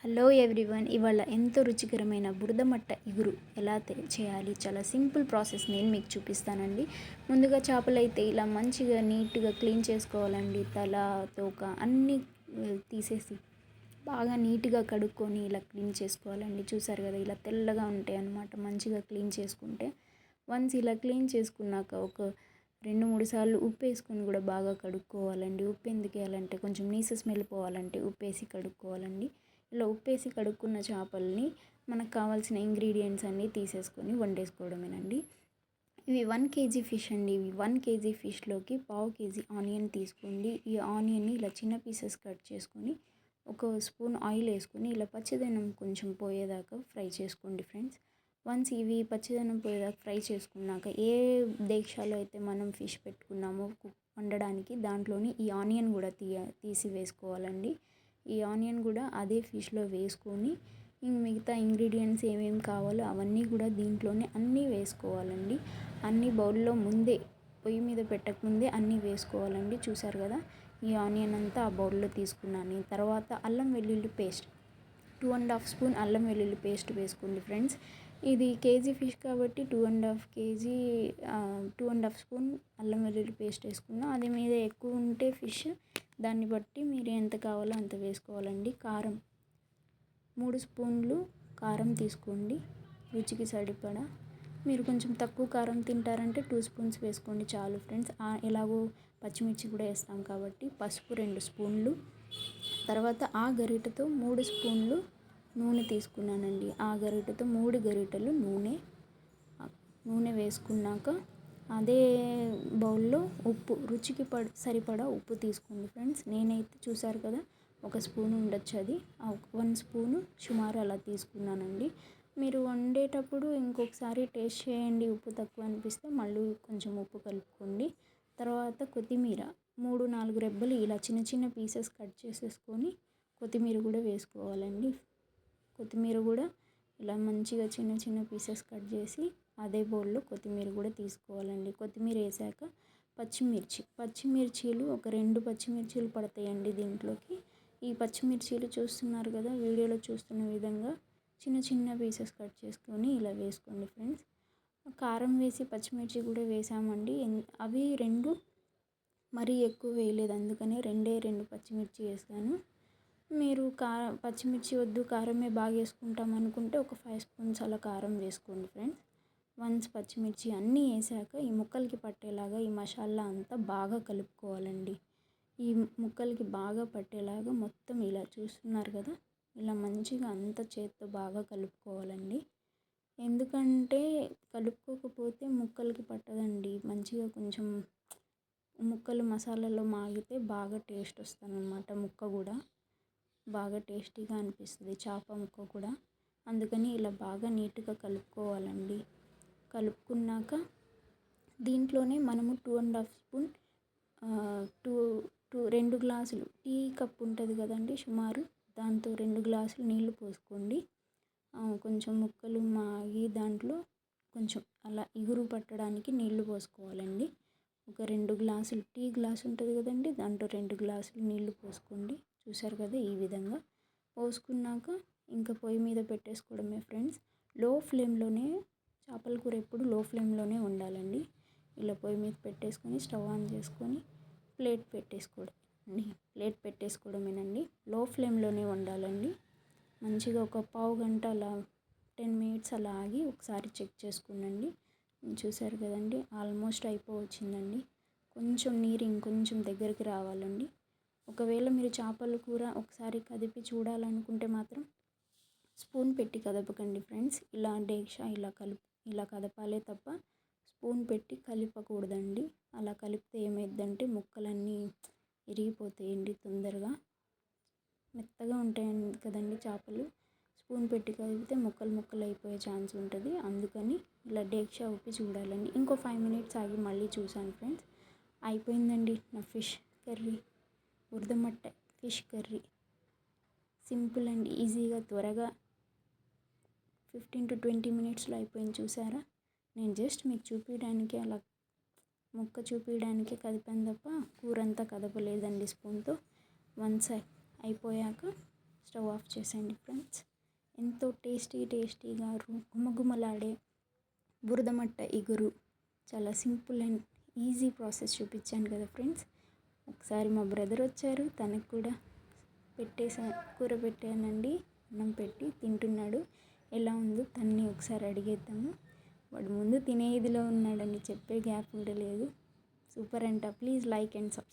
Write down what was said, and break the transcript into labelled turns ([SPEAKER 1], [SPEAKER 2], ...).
[SPEAKER 1] Hello everyone, ఇవాళ ఎంతో రుచికరమైన బురద మట్ట ఇగురు ఎలా చేయాలి, చాలా సింపుల్ ప్రాసెస్ నేను మీకు చూపిస్తానండి. ముందుగా చేపలు అయితే ఇలా మంచిగా నీట్గా క్లీన్ చేసుకోవాలండి. తల తోక అన్నీ తీసేసి బాగా నీట్గా కడుక్కొని ఇలా క్లీన్ చేసుకోవాలండి. చూసారు కదా, ఇలా తెల్లగా ఉంటాయి అన్నమాట. మంచిగా క్లీన్ చేసుకుంటే వన్స్ ఇలా క్లీన్ చేసుకున్నాక ఒక 2-3 సార్లు ఉప్పు వేసుకొని కూడా బాగా కడుక్కోవాలండి. ఉప్పు ఎందుకు వేయాలంటే కొంచెం నీసు స్మెల్ పోవాలంటే ఉప్పు వేసి కడుక్కోవాలండి. ఇలా ఉప్పేసి కడుక్కున్న చేపల్ని మనకు కావాల్సిన ఇంగ్రీడియంట్స్ అన్నీ తీసేసుకొని వండేసుకోవడమేనండి. ఇవి 1 కేజీ ఫిష్ అండి. ఇవి 1 కేజీ ఫిష్లోకి 1/2 కేజీ ఆనియన్ తీసుకోండి. ఈ ఆనియన్ని ఇలా చిన్న పీసెస్ కట్ చేసుకొని ఒక స్పూన్ ఆయిల్ వేసుకొని ఇలా పచ్చిదనం కొంచెం పోయేదాకా ఫ్రై చేసుకోండి ఫ్రెండ్స్. వన్స్ ఇవి పచ్చిదనం పోయేదాకా ఫ్రై చేసుకున్నాక ఏ దేక్షాలో అయితే మనం ఫిష్ పెట్టుకున్నామో వండడానికి దాంట్లోని ఈ ఆనియన్ కూడా తీసి వేసుకోవాలండి. ఈ ఆనియన్ కూడా అదే ఫిష్లో వేసుకొని మిగతా ఇంగ్రీడియంట్స్ ఏమేమి కావాలో అవన్నీ కూడా దీంట్లోనే అన్నీ వేసుకోవాలండి. అన్ని బౌల్లో ముందే పొయ్యి మీద పెట్టకముందే అన్నీ వేసుకోవాలండి. చూసారు కదా, ఈ ఆనియన్ అంతా ఆ బౌల్లో తీసుకున్నాను. తర్వాత అల్లం వెల్లుల్లి పేస్ట్ 2.5 స్పూన్ అల్లం వెల్లుల్లి పేస్ట్ వేసుకోండి ఫ్రెండ్స్. ఇది కేజీ ఫిష్ కాబట్టి 2.5 స్పూన్ అల్లం వెల్లుల్లి పేస్ట్ వేసుకున్నా. అది మీద ఎక్కువ ఉంటే ఫిష్ దాన్ని బట్టి మీరు ఎంత కావాలో అంత వేసుకోవాలండి. కారం 3 స్పూన్లు కారం తీసుకోండి, రుచికి సరిపడా. మీరు కొంచెం తక్కువ కారం తింటారంటే 2 స్పూన్స్ వేసుకోండి చాలు ఫ్రెండ్స్. ఎలాగో పచ్చిమిర్చి కూడా వేస్తాం కాబట్టి. పసుపు 2 స్పూన్లు. తర్వాత ఆ గరిటెతో 3 స్పూన్లు నూనె తీసుకున్నానండి. ఆ గరిటెతో 3 గరిటెలు నూనె వేసుకున్నాక అదే బౌల్లో ఉప్పు రుచికి సరిపడా ఉప్పు తీసుకోండి ఫ్రెండ్స్. నేనైతే చూసారు కదా, 1 స్పూన్ ఉండొచ్చు, అది 1 స్పూను సుమారు అలా తీసుకున్నానండి. మీరు వండేటప్పుడు ఇంకొకసారి టేస్ట్ చేయండి, ఉప్పు తక్కువ అనిపిస్తే మళ్ళీ కొంచెం ఉప్పు కలుపుకోండి. తర్వాత కొత్తిమీర 3-4 రెబ్బలు ఇలా చిన్న చిన్న పీసెస్ కట్ చేసేసుకొని కొత్తిమీర కూడా వేసుకోవాలండి. కొత్తిమీర కూడా ఇలా మంచిగా చిన్న చిన్న పీసెస్ కట్ చేసి అదే బౌల్లో కొత్తిమీర కూడా తీసుకోవాలండి. కొత్తిమీర వేసాక పచ్చిమిర్చీలు ఒక 2 పచ్చిమిర్చీలు పడతాయండి దీంట్లోకి. ఈ పచ్చిమిర్చీలు చూస్తున్నారు కదా, వీడియోలో చూస్తున్న విధంగా చిన్న చిన్న పీసెస్ కట్ చేసుకొని ఇలా వేసుకోండి ఫ్రెండ్స్. కారం వేసి పచ్చిమిర్చి కూడా వేసామండి. అవి 2 మరీ ఎక్కువ వేయలేదు, అందుకనే 2 పచ్చిమిర్చి వేసాను. మీరు పచ్చిమిర్చి వద్దు కారమే బాగా వేసుకుంటాం అనుకుంటే ఒక 5 స్పూన్స్ అలా కారం వేసుకోండి ఫ్రెండ్స్. వన్స్ పచ్చిమిర్చి అన్నీ వేసాక ఈ ముక్కలకి పట్టేలాగా ఈ మసాలా అంతా బాగా కలుపుకోవాలండి. ఈ ముక్కలకి బాగా పట్టేలాగా మొత్తం ఇలా చూస్తున్నారు కదా, ఇలా మంచిగా అంత చేత్తో బాగా కలుపుకోవాలండి. ఎందుకంటే కలుపుకోకపోతే ముక్కలకి పట్టదండి. మంచిగా కొంచెం ముక్కలు మసాలాలో మాగితే బాగా టేస్ట్ వస్తుందన్నమాట. ముక్క కూడా బాగా టేస్టీగా అనిపిస్తుంది, చేప ముక్క కూడా. అందుకని ఇలా బాగా నీట్గా కలుపుకోవాలండి. కలుపుకున్నాక దీంట్లోనే మనము 2.5 స్పూన్ 2 గ్లాసులు టీ కప్ ఉంటుంది కదండి సుమారు, దాంతో 2 గ్లాసులు నీళ్లు పోసుకోండి. కొంచెం ముక్కలు మాగి దాంట్లో కొంచెం అలా ఇగురు పట్టడానికి నీళ్లు పోసుకోవాలండి. ఒక 2 గ్లాసులు టీ గ్లాస్ ఉంటుంది కదండి, దాంట్లో 2 గ్లాసులు నీళ్లు పోసుకోండి. చూసారు కదా, ఈ విధంగా పోసుకున్నాక ఇంకా పొయ్యి మీద పెట్టేసుకోవడమే ఫ్రెండ్స్. లో ఫ్లేమ్లోనే చేపల కూర ఎప్పుడు లో ఫ్లేమ్లోనే ఉండాలండి. ఇలా పొయ్యి మీద పెట్టేసుకొని స్టవ్ ఆన్ చేసుకొని ప్లేట్ పెట్టేసుకోవడమేనండి. లో ఫ్లేమ్లోనే వండాలండి. మంచిగా ఒక పావు గంట అలా 10 మినిట్స్ అలా ఆగి ఒకసారి చెక్ చేసుకునండి. చూసారు కదండి, ఆల్మోస్ట్ అయిపోవచ్చిందండి. కొంచెం నీరు ఇంకొంచెం దగ్గరికి రావాలండి. ఒకవేళ మీరు చేపల కూర ఒకసారి కదిపి చూడాలనుకుంటే మాత్రం స్పూన్ పెట్టి కదపకండి ఫ్రెండ్స్. ఇలా డేక్షా ఇలా కదపాలే తప్ప స్పూన్ పెట్టి కలపకూడదండి. అలా కలిపితే ఏమైందంటే ముక్కలన్నీ ఇరిగిపోతాయండి, తొందరగా మెత్తగా ఉంటాయి కదండి చేపలు. స్పూన్ పెట్టి కదిపితే ముక్కలు అయిపోయే ఛాన్స్ ఉంటుంది. అందుకని ఇలా డేక్షా ఉప్పి చూడాలండి. ఇంకో 5 మినిట్స్ ఆగి మళ్ళీ చూసాను ఫ్రెండ్స్, అయిపోయిందండి నా ఫిష్ కర్రీ, బురదమట్ట ఫిష్ కర్రీ. సింపుల్ అండ్ ఈజీగా త్వరగా 15-20 మినిట్స్లో అయిపోయింది. చూసారా, నేను జస్ట్ మీకు చూపించడానికి అలా ముక్క చూపించడానికి కదిపాను తప్ప కూర అంతా కదపలేదండి స్పూన్తో. వన్స్ అయిపోయాక స్టవ్ ఆఫ్ చేసేయండి ఫ్రెండ్స్. ఎంతో టేస్టీగా గుమగుమలాడే బురదమట్ట ఇగురు చాలా సింపుల్ అండ్ ఈజీ ప్రాసెస్ చూపించాను కదా ఫ్రెండ్స్. ఒకసారి మా బ్రదర్ వచ్చారు, తనకు కూడా కూర పెట్టానండి. అన్నం పెట్టి తింటున్నాడు. ఎలా ఉందో తన్ని ఒకసారి అడిగేద్దాము. వాడు ముందు తినేదిలో ఉన్నాడండి, చెప్పే గ్యాప్ కూడా లేదు. సూపర్ అంట. Please like and subscribe.